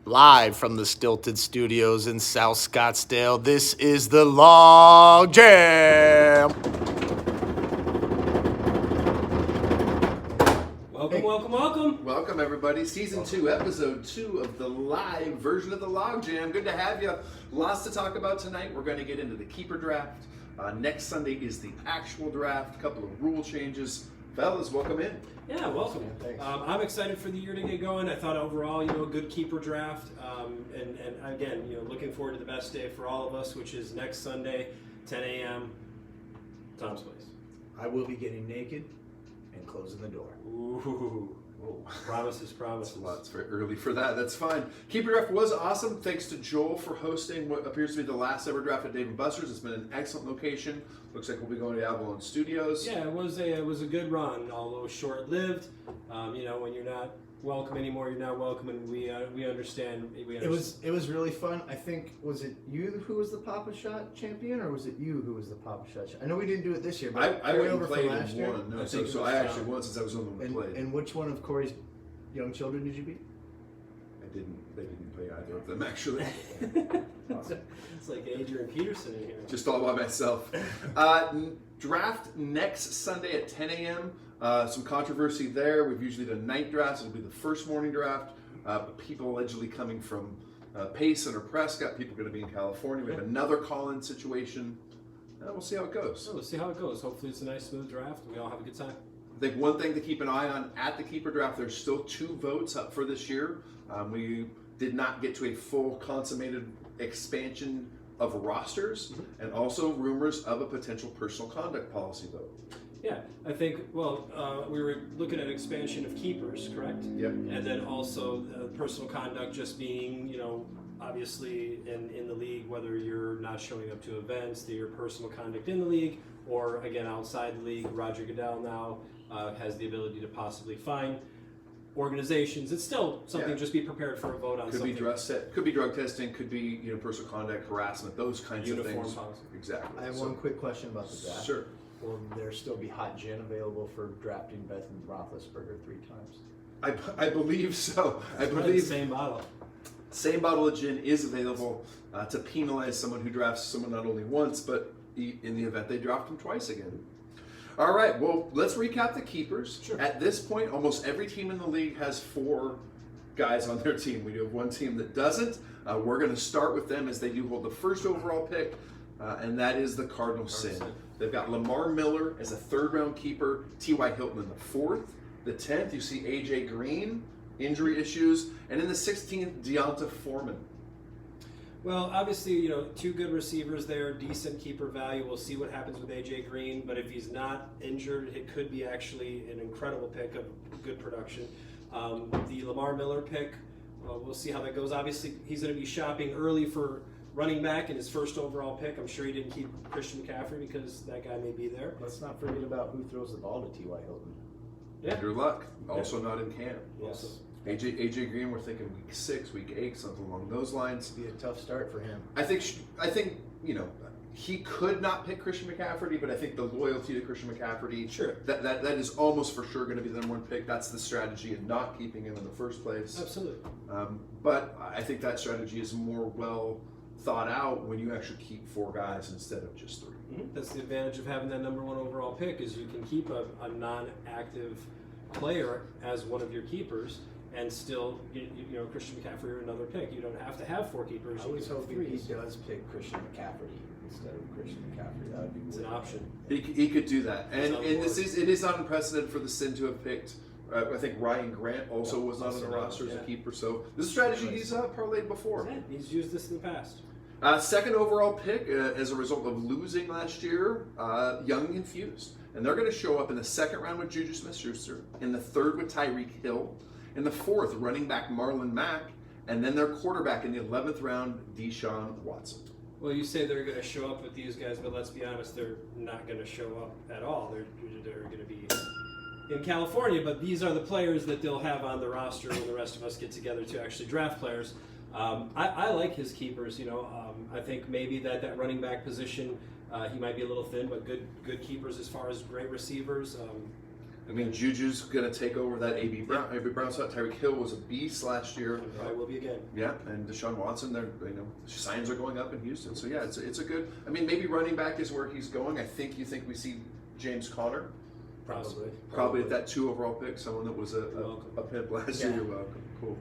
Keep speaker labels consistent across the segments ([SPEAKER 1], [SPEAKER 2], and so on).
[SPEAKER 1] Live from the Stilted Studios in South Scottsdale, this is the Log Jam.
[SPEAKER 2] Welcome.
[SPEAKER 3] Welcome, everybody. Season 2, Episode 2 of the live version of the Log Jam. Good to have you. Lots to talk about tonight. We're going to get into the keeper draft. Next Sunday is the actual draft. A couple of rule changes. Fellas, welcome in.
[SPEAKER 2] Yeah, welcome.
[SPEAKER 4] Thanks.
[SPEAKER 2] I'm excited for the year to get going. I thought overall, a good keeper draft. And again, looking forward to the best day for all of us, which is next Sunday, 10 a.m. Tom's Place.
[SPEAKER 4] I will be getting naked and closing the door.
[SPEAKER 2] Ooh. Promises.
[SPEAKER 3] Well, it's very early for that. That's fine. Keeper draft was awesome. Thanks to Joel for hosting what appears to be the last ever draft at Dave & Buster's. It's been an excellent location. Looks like we'll be going to Avalon Studios.
[SPEAKER 2] Yeah, it was a good run, although short-lived. When you're not welcome anymore, you're not welcome, and we understand.
[SPEAKER 4] It was really fun. I think, was it you who was the Papa Shot champion, or was it you who was the Papa Shot? I know we didn't do it this year, but
[SPEAKER 3] I went and
[SPEAKER 4] over
[SPEAKER 3] played
[SPEAKER 4] from last
[SPEAKER 3] and
[SPEAKER 4] year.
[SPEAKER 3] won. No,
[SPEAKER 2] I think it
[SPEAKER 3] so
[SPEAKER 2] was
[SPEAKER 3] I actually
[SPEAKER 2] Tom.
[SPEAKER 3] won since I was the one that played.
[SPEAKER 4] And which one of Corey's young children did you beat?
[SPEAKER 3] They didn't play either of them, actually.
[SPEAKER 2] It's like Adrian Peterson in here.
[SPEAKER 3] Just all by myself. Draft next Sunday at 10 a.m. Some controversy there. We've usually done night drafts. It'll be the first morning draft. People allegedly coming from Payson or Prescott. People going to be in California. We have another call-in situation. We'll see how it goes.
[SPEAKER 2] So we'll see how it goes. Hopefully it's a nice, smooth draft. We all have a good time.
[SPEAKER 3] I think one thing to keep an eye on at the keeper draft, there's still 2 votes up for this year. We did not get to a full consummated expansion of rosters, and also rumors of a potential personal conduct policy vote.
[SPEAKER 2] Yeah, I think, we were looking at expansion of keepers, correct?
[SPEAKER 3] Yep.
[SPEAKER 2] And then also personal conduct just being, obviously in the league, whether you're not showing up to events, your personal conduct in the league, or again outside the league. Roger Goodell now has the ability to possibly fine organizations. It's still something.
[SPEAKER 3] Yeah.
[SPEAKER 2] Just be prepared for a vote on
[SPEAKER 3] Could
[SPEAKER 2] something.
[SPEAKER 3] be could be drug testing, could be personal conduct, harassment, those kinds
[SPEAKER 2] Uniform
[SPEAKER 3] of things.
[SPEAKER 2] policy.
[SPEAKER 3] Exactly.
[SPEAKER 4] I have one quick question about the draft.
[SPEAKER 3] Sure.
[SPEAKER 4] Will there still be hot gin available for drafting Bethany Roethlisberger 3 times?
[SPEAKER 3] I believe so. I
[SPEAKER 2] It's probably
[SPEAKER 3] believe
[SPEAKER 2] the same bottle.
[SPEAKER 3] same bottle of gin is available to penalize someone who drafts someone not only once, but in the event they draft them twice again. All right, well, let's recap the keepers.
[SPEAKER 2] Sure.
[SPEAKER 3] At this point, almost every team in the league has 4 guys on their team. We do have one team that doesn't. We're going to start with them as they do hold the first overall pick, and that is the Cardinals' sin. They've got Lamar Miller as a 3rd-round keeper, T.Y. Hilton in the 4th. The 10th, you see A.J. Green, injury issues, and in the 16th, Deonta Foreman.
[SPEAKER 2] Well, obviously, 2 good receivers there, decent keeper value. We'll see what happens with A.J. Green, but if he's not injured, it could be actually an incredible pick of good production. The Lamar Miller pick, we'll see how that goes. Obviously, he's going to be shopping early for running back in his first overall pick. I'm sure he didn't keep Christian McCaffrey because that guy may be there.
[SPEAKER 4] Let's not forget about who throws the ball to T.Y. Hilton.
[SPEAKER 2] Yeah.
[SPEAKER 3] Andrew Luck, also not in camp.
[SPEAKER 2] Yes.
[SPEAKER 3] AJ Green, we're thinking week 6, week 8, something along those lines.
[SPEAKER 4] Be a tough start for him.
[SPEAKER 3] I think he could not pick Christian McCaffrey, but I think the loyalty to Christian McCaffrey,
[SPEAKER 2] Sure.
[SPEAKER 3] that is almost for sure going to be the number 1 pick. That's the strategy in not keeping him in the first place.
[SPEAKER 2] Absolutely.
[SPEAKER 3] But I think that strategy is more well thought out when you actually keep 4 guys instead of just 3.
[SPEAKER 2] That's the advantage of having that number 1 overall pick is you can keep a non-active player as one of your keepers and still, Christian McCaffrey or another pick. You don't have to have 4 keepers.
[SPEAKER 4] I was
[SPEAKER 2] You can have
[SPEAKER 4] hoping he
[SPEAKER 2] 3.
[SPEAKER 4] does pick Christian McCaffrey instead of Christian McCaffrey. That would be
[SPEAKER 2] It's an
[SPEAKER 4] weird.
[SPEAKER 2] option.
[SPEAKER 3] He could do that, and
[SPEAKER 2] on
[SPEAKER 3] it
[SPEAKER 2] board.
[SPEAKER 3] is not unprecedented for the Sin to have picked. I think Ryan Grant also was not on the
[SPEAKER 2] also not,
[SPEAKER 3] roster as a
[SPEAKER 2] yeah.
[SPEAKER 3] keeper. So this is a strategy he's parlayed before.
[SPEAKER 2] Yeah, he's used this in the past.
[SPEAKER 3] 2nd overall pick as a result of losing last year, Young and Confused. And they're going to show up in the 2nd round with Juju Smith-Schuster, in the 3rd with Tyreek Hill, in the 4th running back Marlon Mack, and then their quarterback in the 11th round, Deshaun Watson.
[SPEAKER 2] Well, you say they're going to show up with these guys, but let's be honest, they're not going to show up at all. They're going to be in California, but these are the players that they'll have on the roster when the rest of us get together to actually draft players. I like his keepers. I think maybe that running back position he might be a little thin, but good keepers as far as great receivers.
[SPEAKER 3] I mean, Juju's going to take over that A.B. Brown spot. Tyreek Hill was a beast last year.
[SPEAKER 2] Probably will be again.
[SPEAKER 3] Yeah, and Deshaun Watson, signs are going up in Houston. So yeah, it's a good. I mean, maybe running back is where he's going. You think we see James Conner? Probably at that 2 overall pick, someone that was a pimp last year. You're welcome. Cool.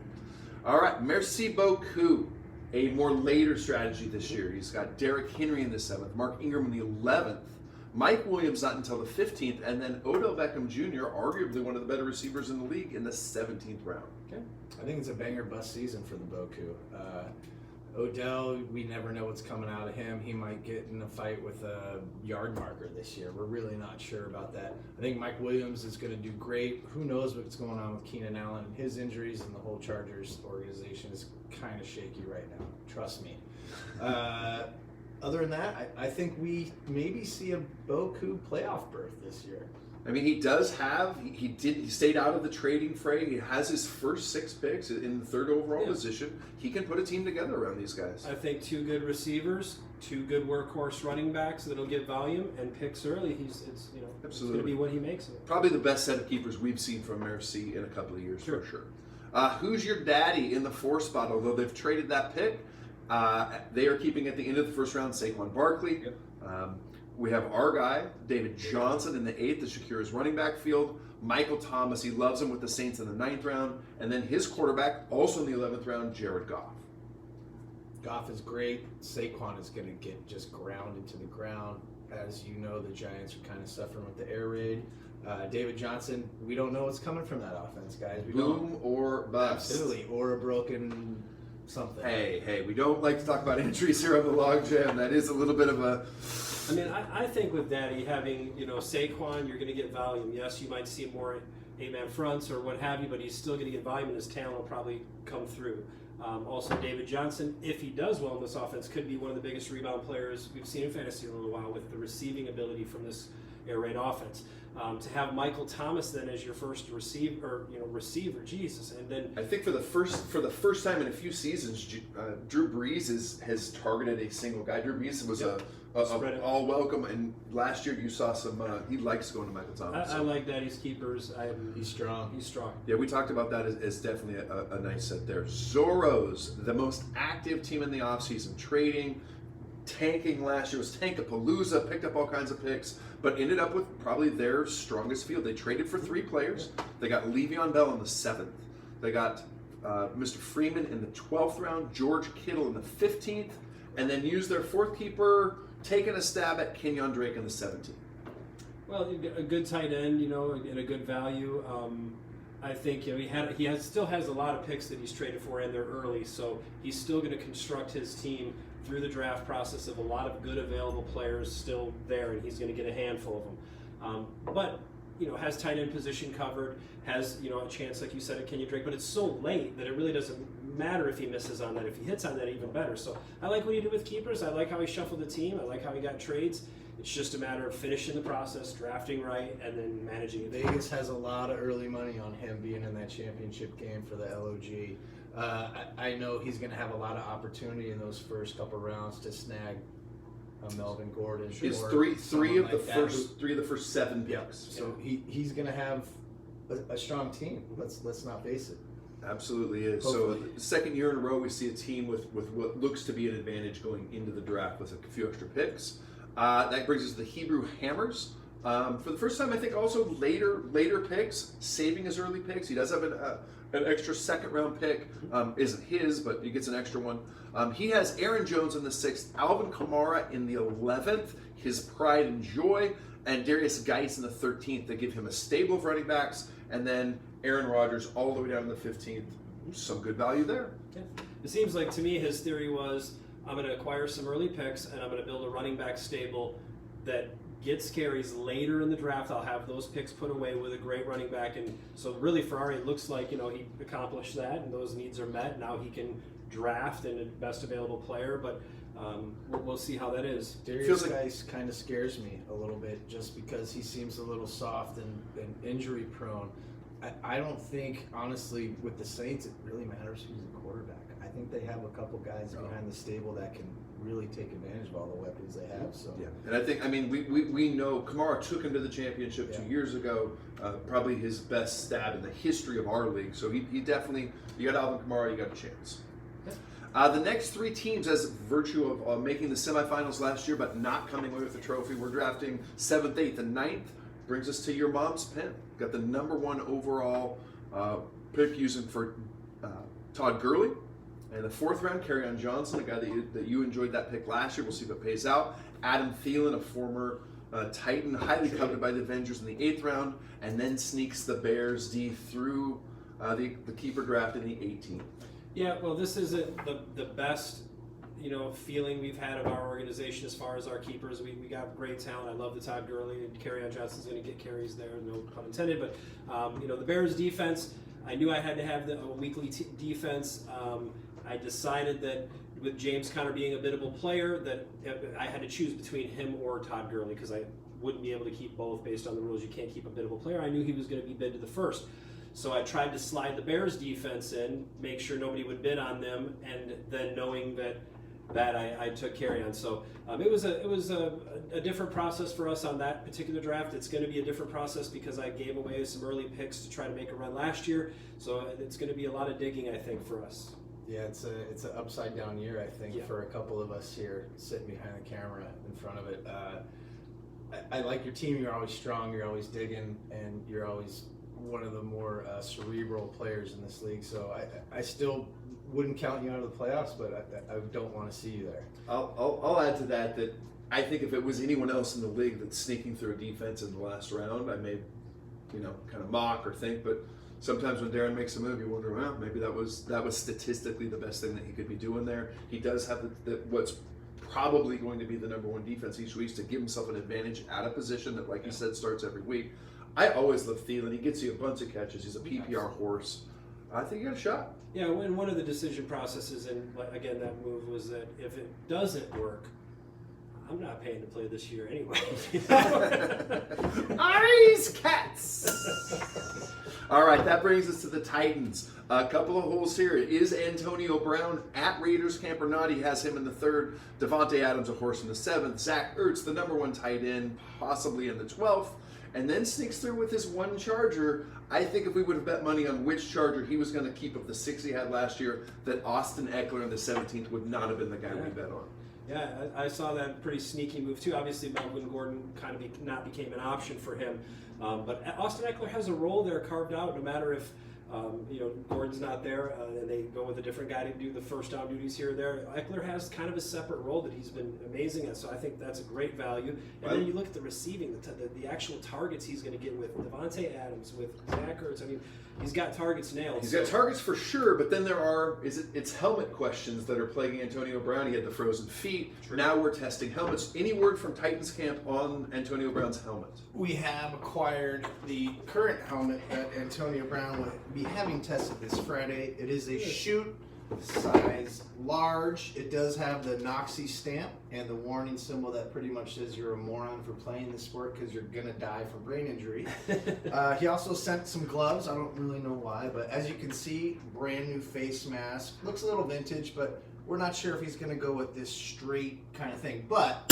[SPEAKER 3] All right, merci beaucoup. A more later strategy this year. He's got Derrick Henry in the 7th, Mark Ingram in the 11th, Mike Williams not until the 15th, and then Odell Beckham Jr., arguably one of the better receivers in the league, in the 17th round.
[SPEAKER 4] Okay. I think it's a banger bust season for the Boku. Odell, we never know what's coming out of him. He might get in a fight with a yard marker this year. We're really not sure about that. I think Mike Williams is going to do great. Who knows what's going on with Keenan Allen and his injuries, and the whole Chargers organization is kind of shaky right now. Trust me. Other than that, I think we maybe see a Boku playoff berth this year.
[SPEAKER 3] I mean, he does have. He stayed out of the trading fray. He has his first 6 picks in the 3rd overall position. He can put a team together around these guys.
[SPEAKER 2] I think 2 good receivers, 2 good workhorse running backs that'll get volume and picks early. It's going to be what he makes of it.
[SPEAKER 3] Probably the best set of keepers we've seen from Merci in a couple of years for sure. Who's your daddy in the 4 spot? Although they've traded that pick, they are keeping at the end of the 1st round Saquon Barkley.
[SPEAKER 2] Yep.
[SPEAKER 3] We have our guy, David Johnson, in the 8th to secure his running back field. Michael Thomas, he loves him with the Saints in the 9th round. And then his quarterback, also in the 11th round, Jared Goff.
[SPEAKER 4] Goff is great. Saquon is going to get just ground into the ground. As you know, the Giants are kind of suffering with the air raid. David Johnson, we don't know what's coming from that offense, guys.
[SPEAKER 3] Boom or bust.
[SPEAKER 4] Absolutely. Or a broken something.
[SPEAKER 3] Hey, we don't like to talk about injuries here on the Log Jam. That is a little bit of a...
[SPEAKER 2] I mean, I think with Daddy having, Saquon, you're going to get volume. Yes, you might see more 8-man fronts or what have you, but he's still going to get volume, and his talent will probably come through. Also, David Johnson, if he does well in this offense, could be one of the biggest rebound players we've seen in fantasy in a little while with the receiving ability from this air raid offense. To have Michael Thomas then as your first receiver, Jesus, and then
[SPEAKER 3] I think for the first time in a few seasons, Drew Brees has targeted a single guy. Drew Brees was a all welcome, and last year you saw some. He likes going to Michael Thomas.
[SPEAKER 2] I like Daddy's keepers.
[SPEAKER 4] He's strong.
[SPEAKER 2] He's strong.
[SPEAKER 3] Yeah, we talked about that as definitely a nice set there. Zorros, the most active team in the offseason, trading, tanking last year, was Tankapalooza, picked up all kinds of picks, but ended up with probably their strongest field. They traded for 3 players. They got Le'Veon Bell in the 7th. They got Mr. Freeman in the 12th round, George Kittle in the 15th, and then used their 4th keeper, taking a stab at Kenyon Drake in the 17th.
[SPEAKER 2] Well, a good tight end, and a good value. I think he still has a lot of picks that he's traded for, and they're early, so he's still going to construct his team through the draft process of a lot of good available players still there, and he's going to get a handful of them. But has tight end position covered, has a chance, like you said, at Kenyon Drake, but it's so late that it really doesn't matter if he misses on that. If he hits on that, even better. So I like what he did with keepers. I like how he shuffled the team. I like how he got trades. It's just a matter of finishing the process, drafting right, and then managing it.
[SPEAKER 4] Vegas has a lot of early money on him being in that championship game for the LOG. I know he's going to have a lot of opportunity in those first couple rounds to snag Melvin Gordon.
[SPEAKER 3] It's three of the first 7 picks.
[SPEAKER 4] Yeah. So he's going to have a strong team. Let's not face it.
[SPEAKER 3] Absolutely is.
[SPEAKER 4] Hopefully.
[SPEAKER 3] So the second year in a row, we see a team with what looks to be an advantage going into the draft with a few extra picks. That brings us to the Hebrew Hammers. For the first time, I think also later picks, saving his early picks. He does have an extra 2nd round pick. Isn't his, but he gets an extra one. He has Aaron Jones in the 6th, Alvin Kamara in the 11th, his pride and joy, and Darius Geis in the 13th. They give him a stable of running backs, and then Aaron Rodgers all the way down to the 15th. Some good value there.
[SPEAKER 2] Yeah. It seems like to me his theory was, I'm going to acquire some early picks and I'm going to build a running back stable that gets carries later in the draft. I'll have those picks put away with a great running back, and so really Ferrari, it looks like he accomplished that and those needs are met. Now he can draft and a best available player, but we'll see how that is.
[SPEAKER 4] Darius Geis kind of scares me a little bit just because he seems a little soft and injury prone. I don't think, honestly, with the Saints, it really matters who's the quarterback. I think they have a couple guys behind the stable that can really take advantage of all the weapons they have. So
[SPEAKER 3] Yeah, and I think, I mean, we know Kamara took him to the championship 2 years ago, probably his best stab in the history of our league. So he definitely, you got Alvin Kamara, you got a chance. The next 3 teams, as virtue of making the semifinals last year but not coming away with the trophy, we're drafting 7th, 8th, and 9th. Brings us to your mom's pen. Got the number 1 overall pick using for Todd Gurley. And the 4th round, Kerryon Johnson, a guy that you enjoyed that pick last year. We'll see if it pays out. Adam Thielen, a former Titan, highly coveted by the Avengers in the 8th round, and then sneaks the Bears D through the keeper draft in the 18th.
[SPEAKER 2] Yeah, well, this isn't the best, feeling we've had of our organization as far as our keepers. We got great talent. I love the Todd Gurley, and Kerryon Johnson's going to get carries there, no pun intended. But the Bears defense, I knew I had to have a weekly defense. I decided that with James Conner being a biddable player, that I had to choose between him or Todd Gurley because I wouldn't be able to keep both based on the rules. You can't keep a biddable player. I knew he was going to be bid to the first. So I tried to slide the Bears defense in, make sure nobody would bid on them, and then knowing that I took Kerryon. So it was a different process for us on that particular draft. It's going to be a different process because I gave away some early picks to try to make a run last year. So it's going to be a lot of digging, I think, for us.
[SPEAKER 4] Yeah, it's an upside down year, I think, for a couple of us here sitting behind the camera in front of it. I like your team. You're always strong. You're always digging, and you're always one of the more cerebral players in this league. So I still wouldn't count you out of the playoffs, but I don't want to see you there.
[SPEAKER 3] I'll add to that I think if it was anyone else in the league that's sneaking through a defense in the last round, I may, kind of mock or think, but sometimes when Darren makes a move, you wonder, well, maybe that was statistically the best thing that he could be doing there. He does have what's probably going to be the number 1 defense each week to give himself an advantage at a position that, like you said, starts every week. I always love Thielen. He gets you a bunch of catches. He's a PPR horse. I think you got a shot.
[SPEAKER 2] Yeah, and one of the decision processes, and again, that move was that if it doesn't work, I'm not paying to play this year anyway.
[SPEAKER 3] Ari's Cats! All right, that brings us to the Titans. A couple of holes here. Is Antonio Brown at Raiders camp or not? He has him in the 3rd. Devontae Adams, a horse, in the 7th. Zach Ertz, the number 1 tight end, possibly in the 12th. And then sneaks through with his 1 Charger. I think if we would have bet money on which Charger he was going to keep of the 6 he had last year, that Austin Eckler in the 17th would not have been the guy we bet on.
[SPEAKER 2] Yeah, I saw that pretty sneaky move too. Obviously, Melvin Gordon kind of not became an option for him. But Austin Eckler has a role there carved out, no matter if Gordon's not there and they go with a different guy to do the first down duties here or there. Eckler has kind of a separate role that he's been amazing at, so I think that's a great value. And then you look at the receiving, the actual targets he's going to get with Devontae Adams, with Zach Ertz. I mean, he's got targets nailed.
[SPEAKER 3] He's got targets for sure, but then it's helmet questions that are plaguing Antonio Brown. He had the frozen feet. True. Now we're testing helmets. Any word from Titans camp on Antonio Brown's helmet?
[SPEAKER 4] We have acquired the current helmet that Antonio Brown will be having tested this Friday. It is a shoot size large. It does have the Noxie stamp and the warning symbol that pretty much says you're a moron for playing this sport because you're going to die from brain injury. He also sent some gloves. I don't really know why, but as you can see, brand new face mask. Looks a little vintage, but we're not sure if he's going to go with this straight kind of thing. But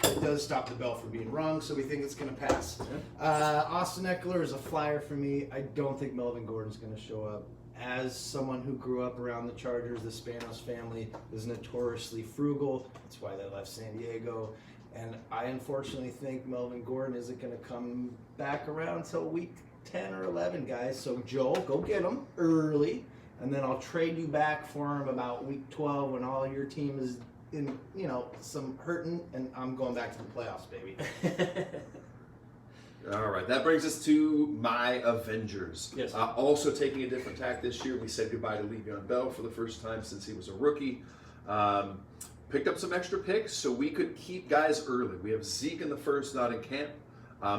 [SPEAKER 4] it does stop the bell from being rung, so we think it's going to pass. Austin Eckler is a flyer for me. I don't think Melvin Gordon's going to show up. As someone who grew up around the Chargers, the Spanos family is notoriously frugal. That's why they left San Diego. And I unfortunately think Melvin Gordon isn't going to come back around until week 10 or 11, guys. So, Joel, go get him early, and then I'll trade you back for him about week 12 when all your team is in, some hurting, and I'm going back to the playoffs, baby.
[SPEAKER 3] All right, that brings us to my Avengers.
[SPEAKER 2] Yes.
[SPEAKER 3] Also taking a different tack this year, we said goodbye to Le'Veon Bell for the first time since he was a rookie. Picked up some extra picks so we could keep guys early. We have Zeke in the 1st, not in camp.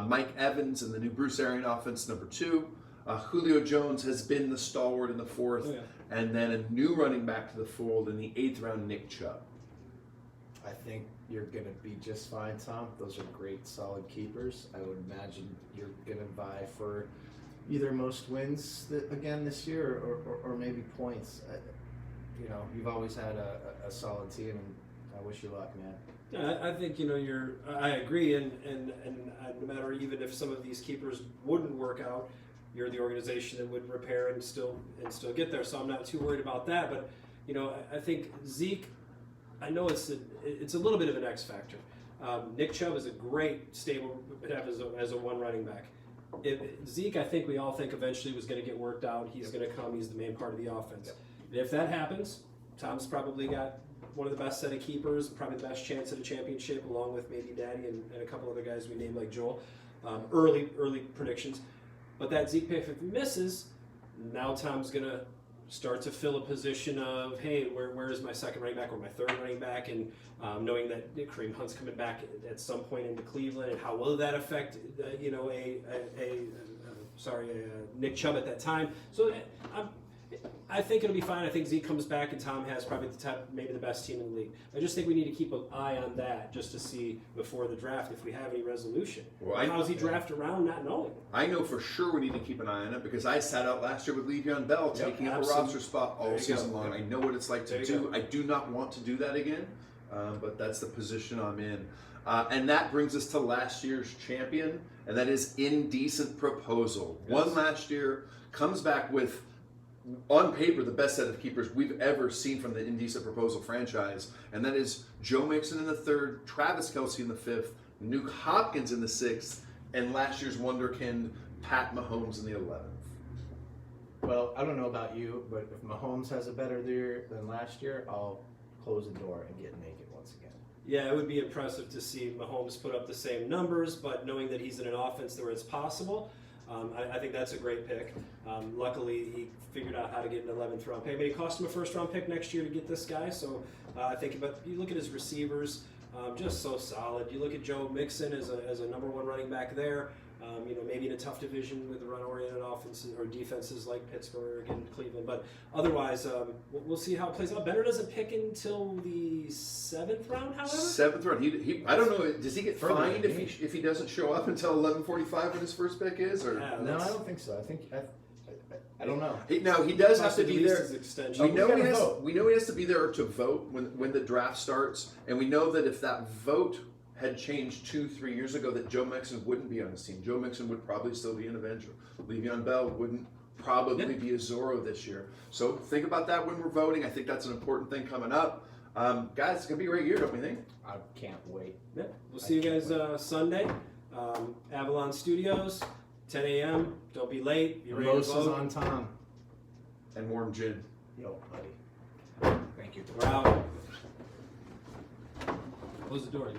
[SPEAKER 3] Mike Evans in the new Bruce Arians offense, number 2. Julio Jones has been the stalwart in the 4th.
[SPEAKER 2] Oh, yeah.
[SPEAKER 3] And then a new running back to the fold in the 8th round, Nick Chubb.
[SPEAKER 4] I think you're going to be just fine, Tom. Those are great, solid keepers. I would imagine you're going to vie for either most wins again this year or maybe points. You've always had a solid team, and I wish you luck, man.
[SPEAKER 2] Yeah, I think I agree, and no matter even if some of these keepers wouldn't work out, you're the organization that would repair and still get there. So I'm not too worried about that. But I think Zeke, I know it's a little bit of an X factor. Nick Chubb is a great stable to have as a one running back. Zeke, I think we all think eventually was going to get worked out. He's going to come. He's the main part of the offense.
[SPEAKER 3] Yep.
[SPEAKER 2] And if that happens, Tom's probably got one of the best set of keepers, probably the best chance at a championship, along with maybe Daddy and a couple other guys we named like Joel. Early predictions. But that Zeke pick, if it misses, now Tom's going to start to fill a position of, hey, where is my second running back or my third running back? And knowing that Kareem Hunt's coming back at some point into Cleveland, and how will that affect, Nick Chubb at that time? So I think it'll be fine. I think Zeke comes back, and Tom has probably maybe the best team in the league. I just think we need to keep an eye on that just to see before the draft if we have any resolution.
[SPEAKER 3] Well,
[SPEAKER 2] how's he draft around not knowing?
[SPEAKER 3] I know for sure we need to keep an eye on it because I sat out last year with Le'Veon Bell taking up a
[SPEAKER 2] absolutely.
[SPEAKER 3] roster spot all season long. I know what it's like to do. I do not want to do that again, but that's the position I'm in. And that brings us to last year's champion, and that is Indecent Proposal.
[SPEAKER 2] Yes.
[SPEAKER 3] Won last year, comes back with, on paper, the best set of keepers we've ever seen from the Indecent Proposal franchise, and that is Joe Mixon in the third, Travis Kelce in the fifth, Nuke Hopkins in the sixth, and last year's wonderkind Pat Mahomes in the 11th.
[SPEAKER 4] Well, I don't know about you, but if Mahomes has a better year than last year, I'll close the door and get naked once again.
[SPEAKER 2] Yeah, it would be impressive to see Mahomes put up the same numbers, but knowing that he's in an offense where it's possible, I think that's a great pick. Luckily, he figured out how to get an 11th round pick, but it cost him a first round pick next year to get this guy. So I think, but you look at his receivers, just so solid. You look at Joe Mixon as a number one running back there. Maybe in a tough division with the run-oriented offenses or defenses like Pittsburgh and Cleveland. But otherwise, we'll see how it plays out. Benner doesn't pick until the 7th round, however? 7th
[SPEAKER 3] round. He I don't know. Does he get fined if he doesn't show up until 11:45 when his first pick is? Or
[SPEAKER 2] Yeah,
[SPEAKER 4] no, I don't think so. I don't know.
[SPEAKER 3] He does have to be there.
[SPEAKER 2] His extension.
[SPEAKER 3] We know he has to be there to vote when the draft starts, and we know that if that vote had changed 2-3 years ago, that Joe Mixon wouldn't be on his team. Joe Mixon would probably still be an Avenger. Le'Veon Bell wouldn't probably be a Zorro this year. So think about that when we're voting. I think that's an important thing coming up. Guys, it's going to be a great year, don't we think?
[SPEAKER 4] I can't wait.
[SPEAKER 2] Yeah. We'll see you guys Sunday. Avalon Studios, 10 a.m. Don't be late. Be ready to
[SPEAKER 4] Mimosas
[SPEAKER 2] vote.
[SPEAKER 4] on Tom.
[SPEAKER 3] And warm gin.
[SPEAKER 4] Yo, buddy. Thank you.
[SPEAKER 2] We're out. Close the door.